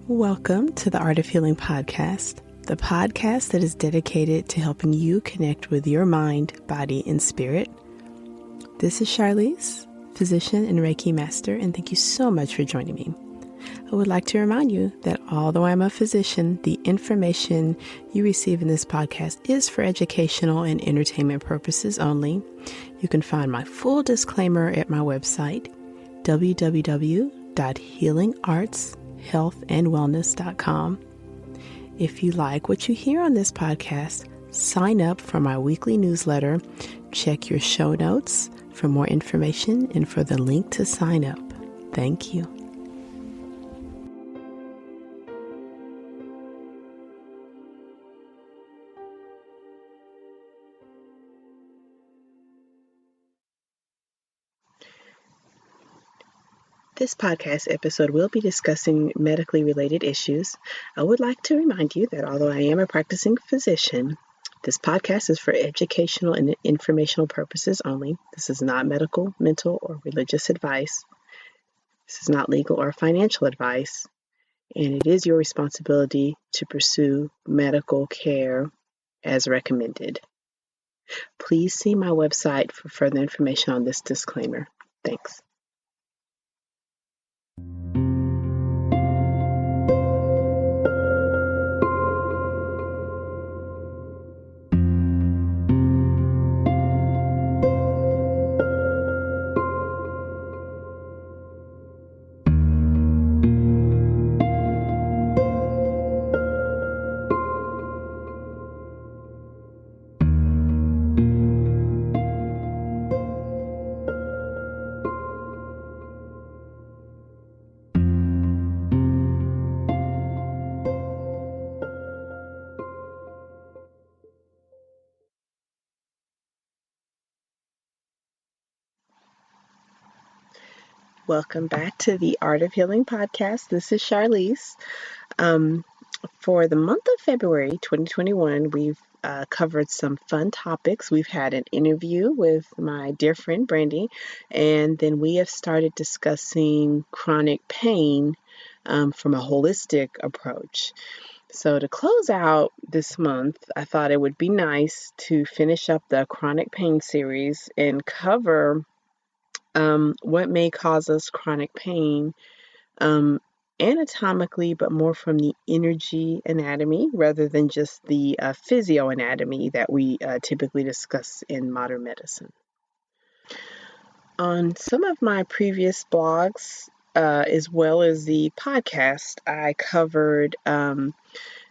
Welcome to the Art of Healing podcast, the podcast that is dedicated to helping you connect with your mind, body, and spirit. This is Charlize, physician and Reiki master, and thank you so much for joining me. I would like to remind you that although I'm a physician, the information you receive in this podcast is for educational and entertainment purposes only. You can find my full disclaimer at my website, www.healingartshealthandwellness.com. If you like what you hear on this podcast, sign up for my weekly newsletter. Check your show notes for more information and for the link to sign up. Thank you. This podcast episode will be discussing medically related issues. I would like to remind you that although I am a practicing physician, this podcast is for educational and informational purposes only. This is not medical, mental, or religious advice. This is not legal or financial advice. And it is your responsibility to pursue medical care as recommended. Please see my website for further information on this disclaimer. Thanks. Welcome back to the Art of Healing podcast. This is Charlize. For the month of February 2021, we've covered some fun topics. We've had an interview with my dear friend Brandy, and then we have started discussing chronic pain from a holistic approach. So to close out this month, I thought it would be nice to finish up the chronic pain series and cover what may cause us chronic pain anatomically, but more from the energy anatomy rather than just the physioanatomy that we typically discuss in modern medicine. On some of my previous blogs, as well as the podcast, I covered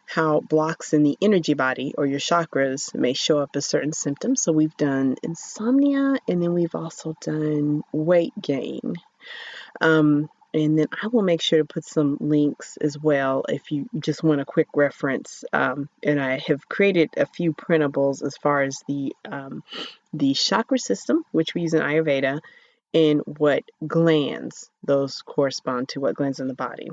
how blocks in the energy body or your chakras may show up as certain symptoms. So we've done insomnia, and then we've also done weight gain. And then I will make sure to put some links as well if you just want a quick reference. And I have created a few printables as far as the chakra system, which we use in Ayurveda, and what glands those correspond to, what glands in the body.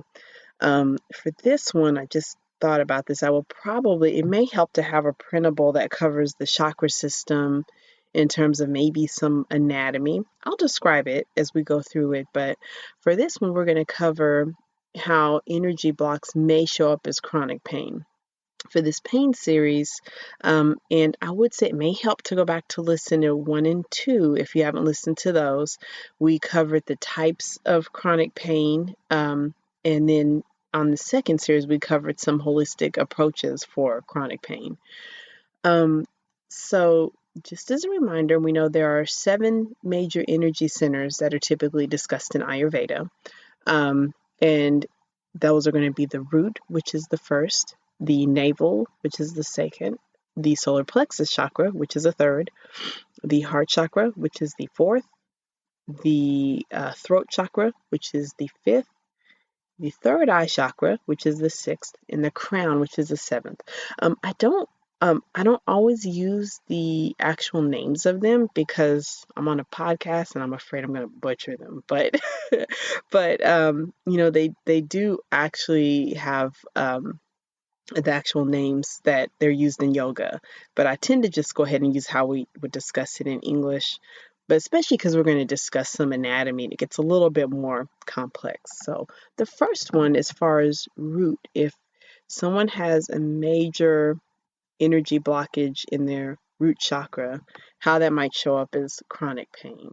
For this one, I just thought about this. It may help to have a printable that covers the chakra system in terms of maybe some anatomy. I'll describe it as we go through it, but for this one, we're going to cover how energy blocks may show up as chronic pain. For this pain series, and I would say it may help to go back to listen to 1 and 2 if you haven't listened to those. We covered the types of chronic pain, and then on the second series, we covered some holistic approaches for chronic pain. So just as a reminder, we know there are 7 major energy centers that are typically discussed in Ayurveda. And those are going to be the root, which is the first, the navel, which is the second, the solar plexus chakra, which is the third, the heart chakra, which is the fourth, the throat chakra, which is the fifth, the third eye chakra, which is the sixth, and the crown, which is the seventh. I don't always use the actual names of them because I'm on a podcast and I'm afraid I'm going to butcher them. But they do actually have the actual names that they're used in yoga. But I tend to just go ahead and use how we would discuss it in English. but especially because we're going to discuss some anatomy and it gets a little bit more complex. So the first one, as far as root, if someone has a major energy blockage in their root chakra, how that might show up is chronic pain.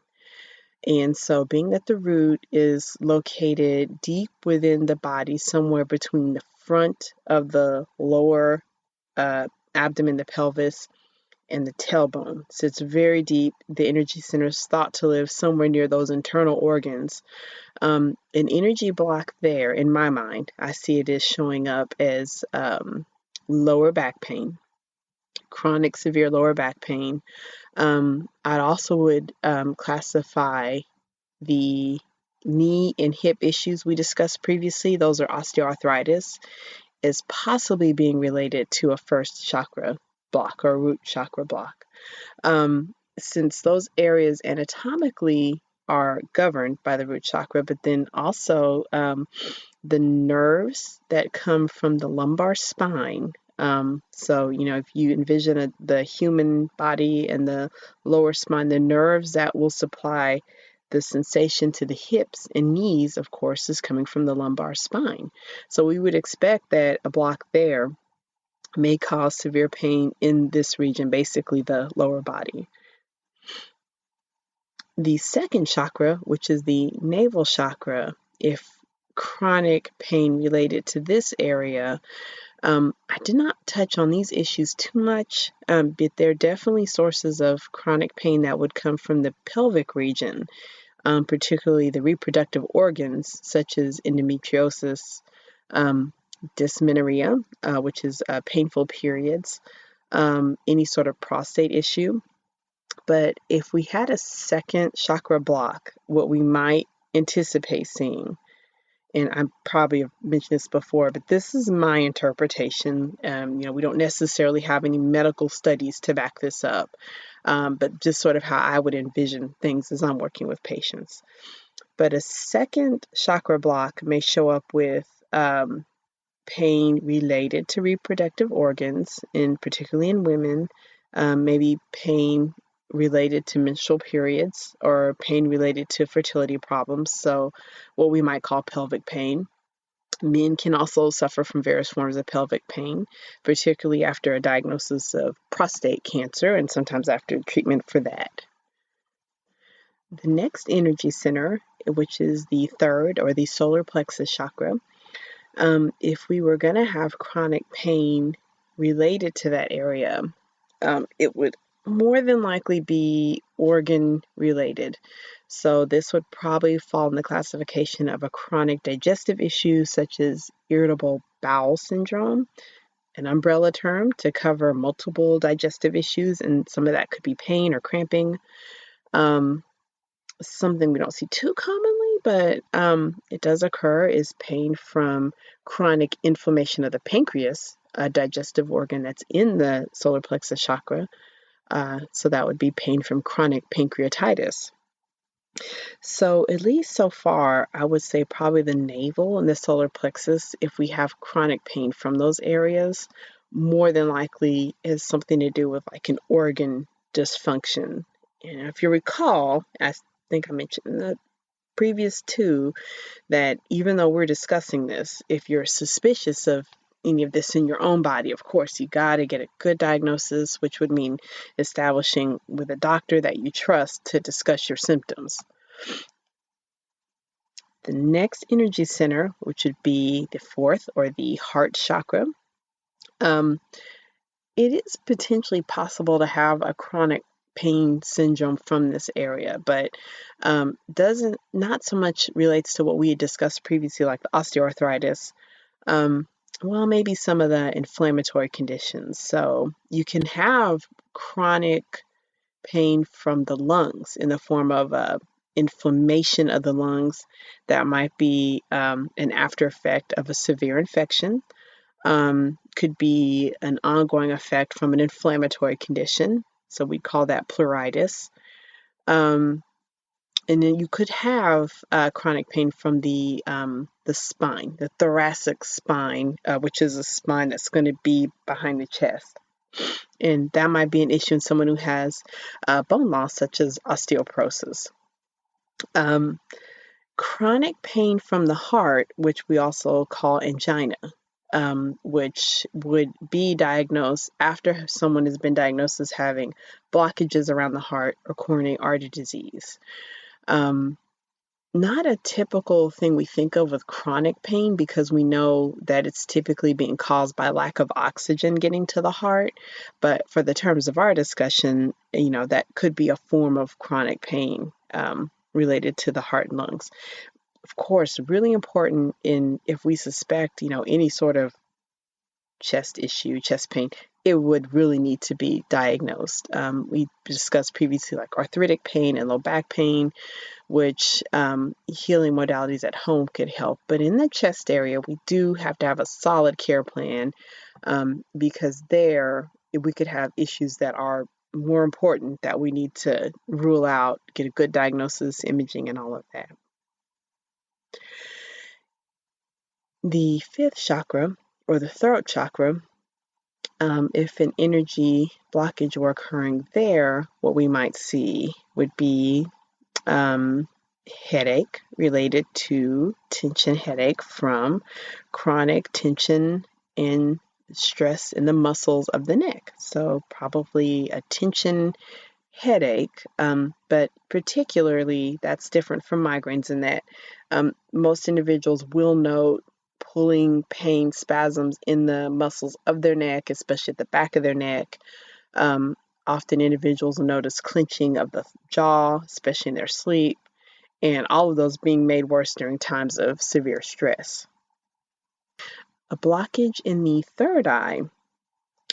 And so, being that the root is located deep within the body, somewhere between the front of the lower abdomen, the pelvis, and the tailbone. So it's very deep. The energy center is thought to live somewhere near those internal organs. An energy block there, in my mind, I see it as showing up as lower back pain, chronic severe lower back pain. I also would classify the knee and hip issues we discussed previously. Those are osteoarthritis, is possibly being related to a first chakra block or root chakra block. Since those areas anatomically are governed by the root chakra, but then also the nerves that come from the lumbar spine. So, if you envision the human body and the lower spine, the nerves that will supply the sensation to the hips and knees, of course, is coming from the lumbar spine. So we would expect that a block there may cause severe pain in this region, basically the lower body. The second chakra, which is the navel chakra, if chronic pain related to this area, I did not touch on these issues too much, but they're definitely sources of chronic pain that would come from the pelvic region, particularly the reproductive organs such as endometriosis, dysmenorrhea, which is painful periods, any sort of prostate issue. But if we had a second chakra block, what we might anticipate seeing, and I probably have mentioned this before, but this is my interpretation. We don't necessarily have any medical studies to back this up, but just sort of how I would envision things as I'm working with patients. But a second chakra block may show up with pain related to reproductive organs, particularly in women, maybe pain related to menstrual periods or pain related to fertility problems, so what we might call pelvic pain. Men can also suffer from various forms of pelvic pain, particularly after a diagnosis of prostate cancer and sometimes after treatment for that. The next energy center, which is the third or the solar plexus chakra, if we were going to have chronic pain related to that area, it would more than likely be organ related. So this would probably fall in the classification of a chronic digestive issue such as irritable bowel syndrome, an umbrella term to cover multiple digestive issues, and some of that could be pain or cramping. Something we don't see too commonly, but it does occur, is pain from chronic inflammation of the pancreas, a digestive organ that's in the solar plexus chakra. So that would be pain from chronic pancreatitis. So at least so far, I would say probably the navel and the solar plexus, if we have chronic pain from those areas, more than likely is something to do with like an organ dysfunction. And if you recall, I think I mentioned in the previous two that even though we're discussing this, if you're suspicious of any of this in your own body, of course, you got to get a good diagnosis, which would mean establishing with a doctor that you trust to discuss your symptoms. The next energy center, which would be the fourth or the heart chakra, it is potentially possible to have a chronic pain syndrome from this area, but not so much relates to what we had discussed previously, like the osteoarthritis. Maybe some of the inflammatory conditions. So you can have chronic pain from the lungs in the form of inflammation of the lungs that might be an after effect of a severe infection. Could be an ongoing effect from an inflammatory condition. So we call that pleuritis. And then you could have chronic pain from the spine, the thoracic spine, which is a spine that's going to be behind the chest. And that might be an issue in someone who has bone loss, such as osteoporosis. Um, Chronic pain from the heart, which we also call angina, which would be diagnosed after someone has been diagnosed as having blockages around the heart or coronary artery disease. Not a typical thing we think of with chronic pain, because we know that it's typically being caused by lack of oxygen getting to the heart. But for the terms of our discussion, that could be a form of chronic pain related to the heart and lungs. Of course, really important if we suspect, any sort of chest issue, chest pain, it would really need to be diagnosed. We discussed previously like arthritic pain and low back pain, which healing modalities at home could help. But in the chest area, we do have to have a solid care plan, because there we could have issues that are more important that we need to rule out, get a good diagnosis, imaging, and all of that. The fifth chakra, or the throat chakra, if an energy blockage were occurring there, what we might see would be headache related to tension headache from chronic tension and stress in the muscles of the neck. So probably a tension headache, but particularly that's different from migraines in that most individuals will note pulling pain, spasms in the muscles of their neck, especially at the back of their neck. Often individuals will notice clenching of the jaw, especially in their sleep, and all of those being made worse during times of severe stress. A blockage in the third eye,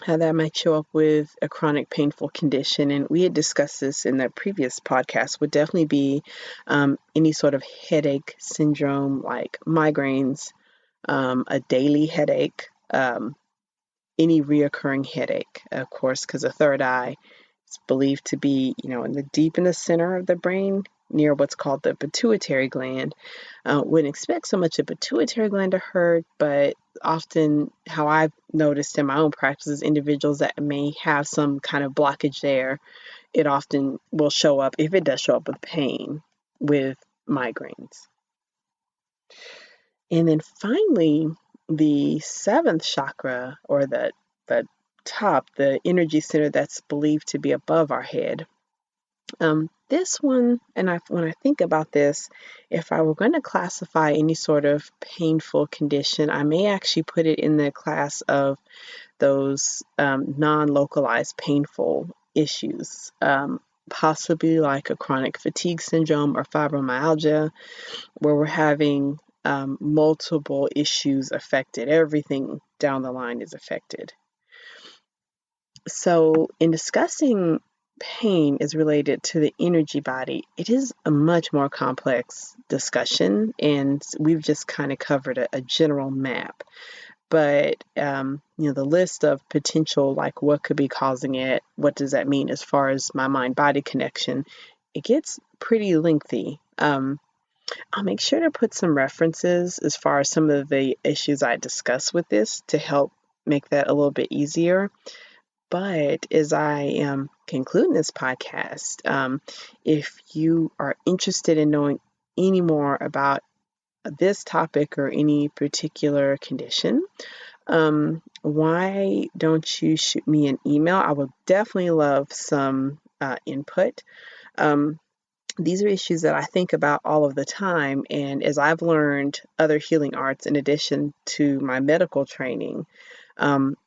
how that might show up with a chronic painful condition, and we had discussed this in the previous podcast, would definitely be any sort of headache syndrome like migraines, a daily headache, any reoccurring headache, of course, because the third eye is believed to be, deep in the center of the brain, near what's called the pituitary gland. Wouldn't expect so much a pituitary gland to hurt, but often how I've noticed in my own practice is individuals that may have some kind of blockage there, it often will show up, if it does show up with pain, with migraines. And then finally, the seventh chakra, or the top, the energy center that's believed to be above our head. This one, and when I think about this, if I were going to classify any sort of painful condition, I may actually put it in the class of those non-localized painful issues, possibly like a chronic fatigue syndrome or fibromyalgia, where we're having multiple issues affected. Everything down the line is affected. So in discussing pain is related to the energy body, it is a much more complex discussion, and we've just kind of covered a general map. But the list of potential, like what could be causing it, what does that mean as far as my mind-body connection, it gets pretty lengthy. I'll make sure to put some references as far as some of the issues I discuss with this to help make that a little bit easier. But as I am concluding this podcast, if you are interested in knowing any more about this topic or any particular condition, why don't you shoot me an email? I would definitely love some input. These are issues that I think about all of the time, and as I've learned other healing arts in addition to my medical training,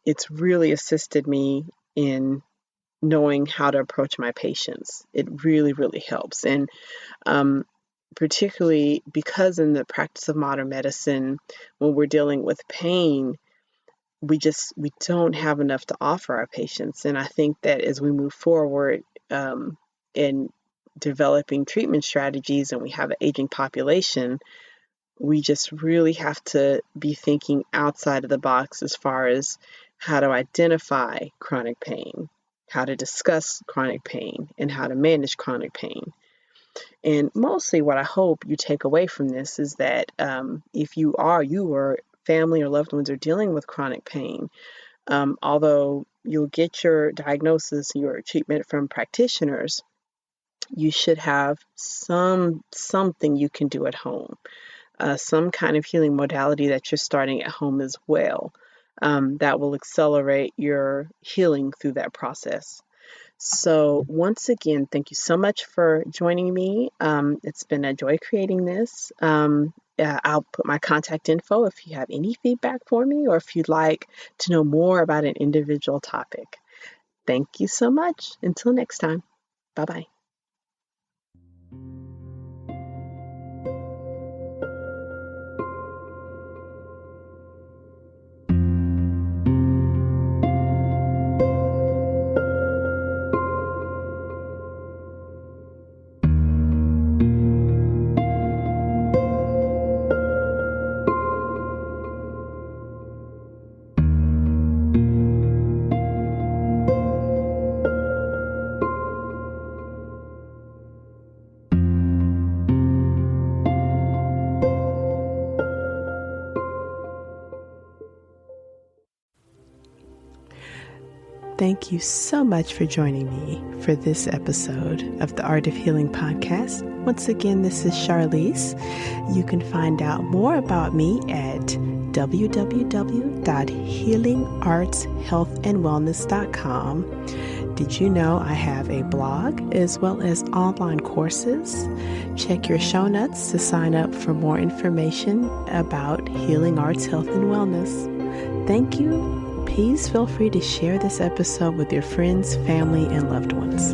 it's really assisted me in knowing how to approach my patients. It really, really helps. And particularly because in the practice of modern medicine, when we're dealing with pain, we don't have enough to offer our patients. And I think that as we move forward in developing treatment strategies and we have an aging population, we just really have to be thinking outside of the box as far as how to identify chronic pain, how to discuss chronic pain, and how to manage chronic pain. And mostly what I hope you take away from this is that if you or family or loved ones are dealing with chronic pain, Although you'll get your diagnosis, your treatment from practitioners, you should have something you can do at home, some kind of healing modality that you're starting at home as well, that will accelerate your healing through that process. So once again, thank you so much for joining me. It's been a joy creating this. I'll put my contact info if you have any feedback for me or if you'd like to know more about an individual topic. Thank you so much. Until next time. Bye-bye. Thank you so much for joining me for this episode of the Art of Healing podcast. Once again, this is Charlize. You can find out more about me at www.healingartshealthandwellness.com. Did you know I have a blog as well as online courses? Check your show notes to sign up for more information about healing arts, health, and wellness. Thank you. Please feel free to share this episode with your friends, family, and loved ones.